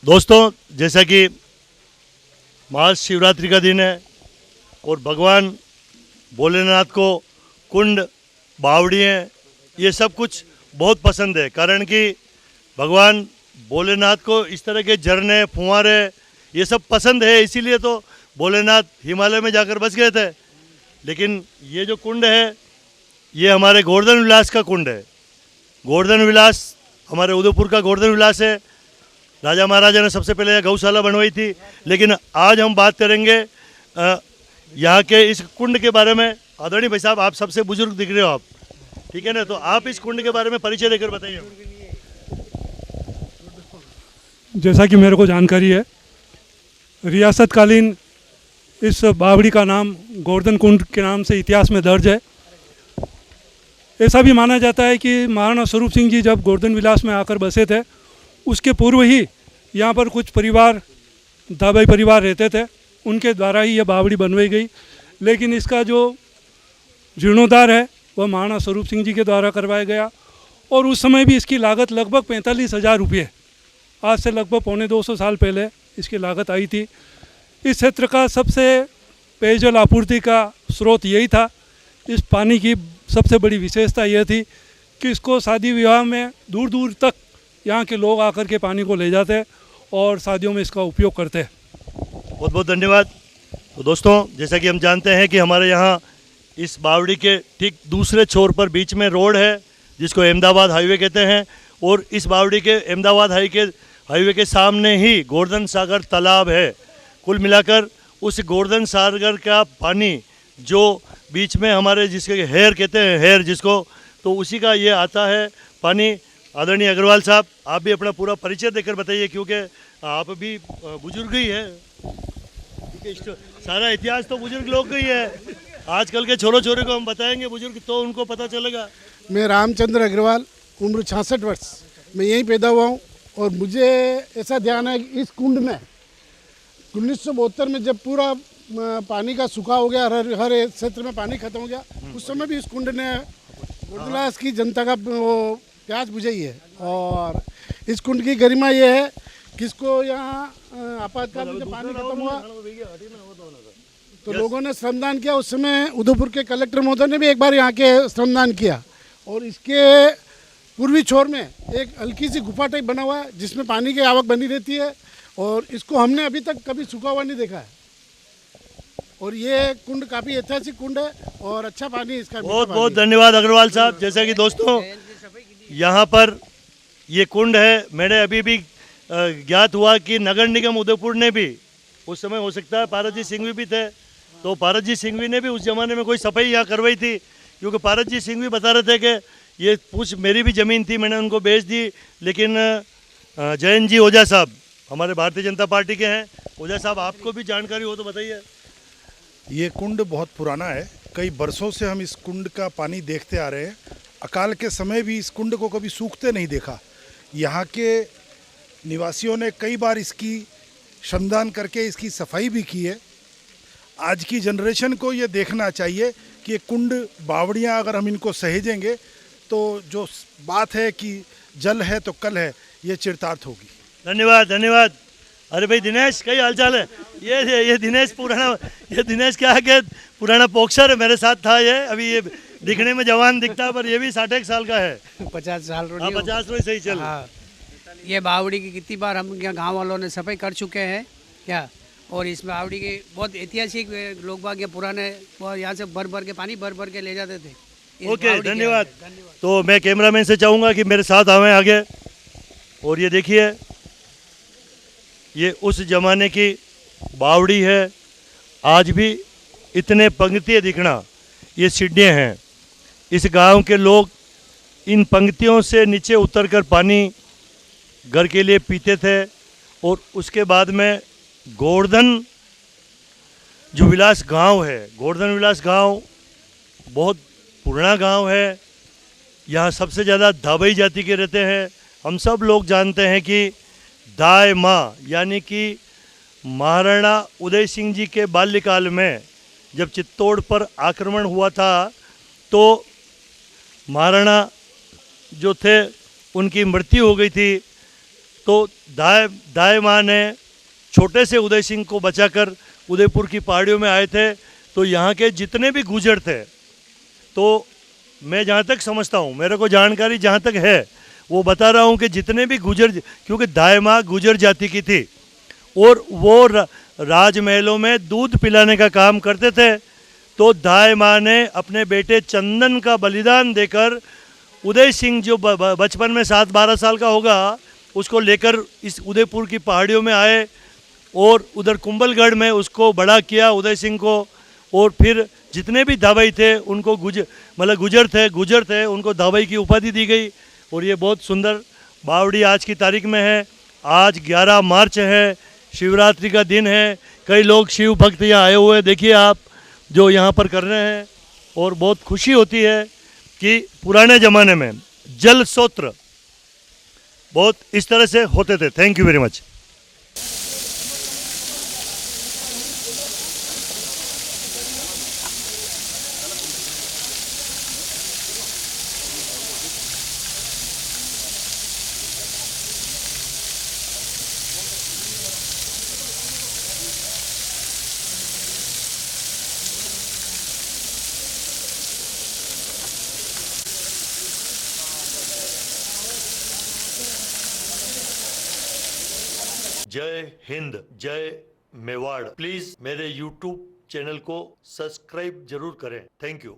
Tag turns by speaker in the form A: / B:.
A: दोस्तों, जैसा कि महाशिवरात्रि का दिन है और भगवान भोलेनाथ को कुंड, बावड़ियाँ, ये सब कुछ बहुत पसंद है। कारण कि भगवान भोलेनाथ को इस तरह के झरने, फुहारे ये सब पसंद है, इसीलिए तो भोलेनाथ हिमालय में जाकर बस गए थे। लेकिन ये जो कुंड है ये हमारे गोवर्धन विलास का कुंड है। गोवर्धन विलास हमारे उदयपुर का गोवर्धन विलास है। राजा महाराजा ने सबसे पहले गौशाला बनवाई थी। लेकिन आज हम बात करेंगे यहाँ के इस कुंड के बारे में। आदरणीय भाई साहब, आप सबसे बुजुर्ग दिख रहे हो आप, ठीक है ना, तो आप इस कुंड के बारे में परिचय देकर बताइए।
B: जैसा कि मेरे को जानकारी है, रियासतकालीन इस बावड़ी का नाम गोवर्धन कुंड के नाम से इतिहास में दर्ज है। ऐसा भी माना जाता है कि महाराणा स्वरूप सिंह जी जब गोवर्धन विलास में आकर बसे थे, उसके पूर्व ही यहाँ पर कुछ परिवार, दाबाई परिवार रहते थे, उनके द्वारा ही यह बावड़ी बनवाई गई। लेकिन इसका जो जीर्णोद्धार है वह महाराणा स्वरूप सिंह जी के द्वारा करवाया गया और उस समय भी इसकी लागत लगभग 45,000 रुपये, आज से लगभग 250 साल पहले इसकी लागत आई थी। इस क्षेत्र का सबसे पेयजल आपूर्ति का स्रोत यही था। इस पानी की सबसे बड़ी विशेषता यह थी कि इसको शादी विवाह में दूर दूर तक यहाँ के लोग आकर के पानी को ले जाते और शादियों में इसका उपयोग करते।
A: बहुत बहुत धन्यवाद। तो दोस्तों, जैसा कि हम जानते हैं कि हमारे यहाँ इस बावड़ी के ठीक दूसरे छोर पर बीच में रोड है जिसको अहमदाबाद हाईवे कहते हैं, और इस बावड़ी के अहमदाबाद हाईवे के सामने ही गोवर्धन सागर तालाब है। कुल मिलाकर उस गोवर्धन सागर का पानी जो बीच में हमारे जिसके हेर कहते हैं, हेर जिसको, तो उसी का ये आता है पानी। आदरणीय अग्रवाल साहब, आप भी अपना पूरा परिचय देकर बताइए, क्योंकि आप भी बुजुर्ग ही है। सारा इतिहास तो बुजुर्ग लोग का ही है। आजकल के छोरो छोरे को हम बताएंगे बुजुर्ग, तो उनको पता चलेगा।
C: मैं रामचंद्र अग्रवाल, उम्र 66 वर्ष, मैं यहीं पैदा हुआ हूँ। और मुझे ऐसा ध्यान है कि इस कुंड में 1972 में जब पूरा पानी का सूखा हो गया, हर क्षेत्र में पानी खत्म हो गया, उस समय भी इस कुंड ने गोवर्धन की जनता का वो प्यास बुझाई है। और इस कुंड की गरिमा ये है कि इसको यहाँ आपातकाल में जब पानी खत्म हुआ तो लोगों ने श्रमदान किया। उस समय उदयपुर के कलेक्टर महोदय ने भी एक बार यहाँ के श्रमदान किया। और इसके पूर्वी छोर में एक हल्की सी गुफा टाइप बना हुआ है जिसमें पानी की आवक बनी रहती है, और इसको हमने अभी तक कभी सूखा हुआ नहीं देखा है। और ये कुंड काफ़ी ऐतिहासिक कुंड है और अच्छा पानी इसका।
A: बहुत बहुत धन्यवाद अग्रवाल साहब। जैसा कि दोस्तों यहाँ पर ये कुंड है, मैंने अभी भी ज्ञात हुआ कि नगर निगम उदयपुर ने भी उस समय, हो सकता है पारसजी सिंघवी भी थे, तो पारसजी सिंघवी ने भी उस ज़माने में कोई सफाई यहाँ करवाई थी। क्योंकि पारसजी सिंघवी बता रहे थे कि ये कुछ मेरी भी ज़मीन थी, मैंने उनको बेच दी। लेकिन जयंत जी ओझा साहब हमारे भारतीय जनता पार्टी के हैं। ओझा साहब, आपको भी जानकारी हो तो बताइए।
D: ये कुंड बहुत पुराना है, कई बरसों से हम इस कुंड का पानी देखते आ रहे हैं। अकाल के समय भी इस कुंड को कभी सूखते नहीं देखा। यहाँ के निवासियों ने कई बार इसकी श्रमदान करके इसकी सफाई भी की है। आज की जनरेशन को ये देखना चाहिए कि ये कुंड, बावड़ियाँ अगर हम इनको सहेजेंगे तो जो बात है कि जल है तो कल है, ये चरितार्थ होगी।
A: धन्यवाद धन्यवाद। अरे भाई दिनेश, कई हालचाल है? ये दिनेश पुराना, ये दिनेश क्या है कि पुराना बॉक्सर है, मेरे साथ था ये। अभी ये दिखने में जवान दिखता है पर ये भी 60 साल का है।
E: 50 साल।
A: हाँ, 50 में सही चल।
E: हाँ, ये बावड़ी की कितनी बार हम यहाँ गांव वालों ने सफाई कर चुके हैं क्या। और इस बावड़ी के बहुत ऐतिहासिक लोग बाग ये पुराने यहाँ से भर के पानी भर के ले जाते थे।
A: ओके, धन्यवाद। तो मैं कैमरामैन से चाहूँगा कि मेरे साथ आवें आगे। और ये देखिए, ये उस ज़माने की बावड़ी है। आज भी इतने पंक्तियाँ दिखना, ये सीढ़ियाँ हैं। इस गांव के लोग इन पंक्तियों से नीचे उतरकर पानी घर के लिए पीते थे। और उसके बाद में गोवर्धन जो विलास गांव है, गोवर्धन विलास गांव बहुत पुराना गांव है। यहाँ सबसे ज़्यादा दाबई जाति के रहते हैं। हम सब लोग जानते हैं कि दाई माँ यानी कि महाराणा उदय सिंह जी के बाल्यकाल में जब चित्तौड़ पर आक्रमण हुआ था तो महाराणा जो थे उनकी मृत्यु हो गई थी। तो दाई माँ ने छोटे से उदय सिंह को बचाकर उदयपुर की पहाड़ियों में आए थे। तो यहाँ के जितने भी गुजर थे, तो मैं जहाँ तक समझता हूँ, मेरे को जानकारी जहाँ तक है वो बता रहा हूँ कि जितने भी गुजर, क्योंकि दाई माँ गुजर जाति की थी और वो राजमहलों में दूध पिलाने का काम करते थे। तो दाई माँ ने अपने बेटे चंदन का बलिदान देकर उदय सिंह जो बचपन में 7-12 साल का होगा, उसको लेकर इस उदयपुर की पहाड़ियों में आए और उधर कुंभलगढ़ में उसको बड़ा किया उदय सिंह को। और फिर जितने भी धाबाई थे उनको गुजर थे उनको धाबाई की उपाधि दी गई। और ये बहुत सुंदर बावड़ी आज की तारीख में है। आज 11 मार्च है, शिवरात्रि का दिन है। कई लोग शिव भक्त यहाँ आए हुए हैं, देखिए आप जो यहाँ पर कर रहे हैं। और बहुत खुशी होती है कि पुराने ज़माने में जल स्रोत बहुत इस तरह से होते थे। Thank you very much. जय हिंद, जय मेवाड़। प्लीज मेरे YouTube चैनल को सब्सक्राइब जरूर करें। Thank you.